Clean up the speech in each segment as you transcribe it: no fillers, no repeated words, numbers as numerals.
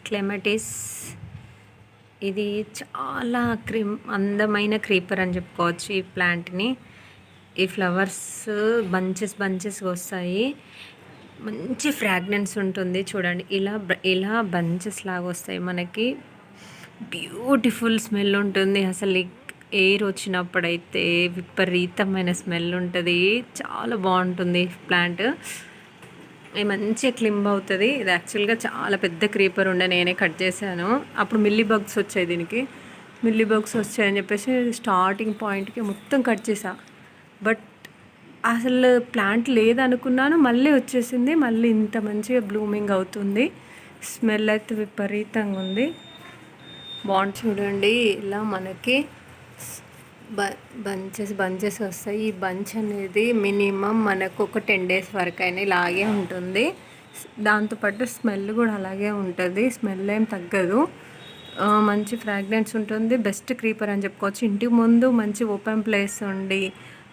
Clematis ఇది చాలా అందమైన క్రీపర్ అని చెప్పుకోవచ్చు ఈ ప్లాంట్ని. ఈ ఫ్లవర్స్ బంచెస్గా వస్తాయి, మంచి ఫ్రాగ్రెన్స్ ఉంటుంది. చూడండి ఇలా బంచెస్ లాగా వస్తాయి మనకి. బ్యూటిఫుల్ స్మెల్ ఉంటుంది. అసలు ఎయిర్ వచ్చినప్పుడైతే విపరీతమైన స్మెల్ ఉంటుంది. చాలా బాగుంటుంది ప్లాంట్. ఇది మంచిగా క్లింబ్ అవుతుంది. ఇది యాక్చువల్గా చాలా పెద్ద క్రీపర్ ఉండే, నేనే కట్ చేశాను. అప్పుడు మిల్లీ బగ్స్ వచ్చాయి, దీనికి మిల్లీ బగ్స్ వచ్చాయని చెప్పేసి స్టార్టింగ్ పాయింట్కి మొత్తం కట్ చేసా. బట్ అసలు ప్లాంట్ లేదనుకున్నాను, మళ్ళీ వచ్చేసింది. మళ్ళీ ఇంత మంచిగా బ్లూమింగ్ అవుతుంది. స్మెల్ అయితే విపరీతంగా ఉంది. బాగుంది చూడండి. ఇలా మనకి బంచెస్ వస్తాయి. ఈ బంచ్ అనేది మినిమం మనకు ఒక 10 days వరకు అయినా ఇలాగే ఉంటుంది. దాంతోపాటు స్మెల్ కూడా అలాగే ఉంటుంది. స్మెల్ ఏం తగ్గదు. మంచి ఫ్రాగ్రెన్స్ ఉంటుంది. బెస్ట్ క్రీపర్ అని చెప్పుకోవచ్చు. ఇంటి ముందు మంచి ఓపెన్ ప్లేస్ ఉండి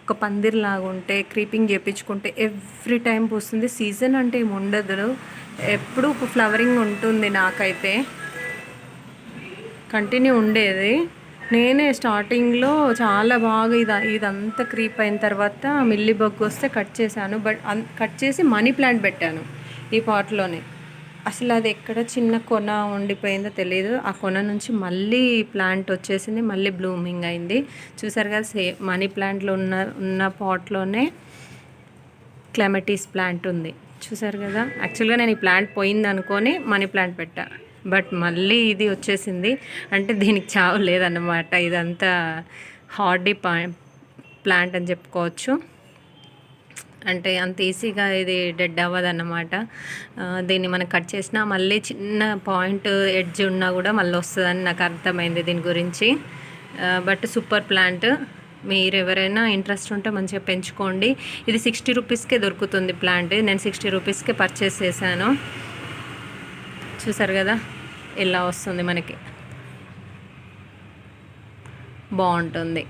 ఒక పందిర్లాగా ఉంటే క్రీపింగ్ చేయించుకుంటే ఎవ్రీ టైం పూస్తుంది. సీజన్ అంటే ఏమి ఉండదు, ఎప్పుడు ఫ్లవరింగ్ ఉంటుంది. నాకైతే కంటిన్యూ ఉండేది. నేనే స్టార్టింగ్లో చాలా బాగా ఇదంతా క్రీప్ అయిన తర్వాత మిల్లీ బగ్ వస్తే కట్ చేశాను. బట్ కట్ చేసి మనీ ప్లాంట్ పెట్టాను ఈ పాట్లోనే. అసలు అది ఎక్కడ చిన్న కొన ఉండిపోయిందో తెలియదు. ఆ కొన నుంచి మళ్ళీ ప్లాంట్ వచ్చేసింది, మళ్ళీ బ్లూమింగ్ అయింది. చూసారు కదా, మనీ ప్లాంట్లో ఉన్న పాట్లోనే క్లెమటిస్ ప్లాంట్ ఉంది. చూసారు కదా. యాక్చువల్గా నేను ఈ ప్లాంట్ పోయింది అనుకొని మనీ ప్లాంట్ పెట్టా, బట్ మళ్ళీ ఇది వచ్చేసింది. అంటే దీనికి చావు లేదన్నమాట. ఇదంతా హార్డీ ప్లాంట్ అని చెప్పుకోవచ్చు. అంటే అంత ఈజీగా ఇది డెడ్ అవ్వదన్నమాట. దీన్ని మనం కట్ చేసినా మళ్ళీ చిన్న పాయింట్ ఎడ్జ్ ఉన్నా కూడా మళ్ళీ వస్తుందని నాకు అర్థమైంది దీని గురించి. But super plant. మీరు ఎవరైనా ఇంట్రెస్ట్ ఉంటే మంచిగా పెంచుకోండి. ఇది 60 రూపీస్కే దొరుకుతుంది ప్లాంట్. నేను 60 రూపీస్కే పర్చేస్ చేశాను. చూసారు కదా, ఇలా వస్తుంది మనకి, బాగుంటుంది.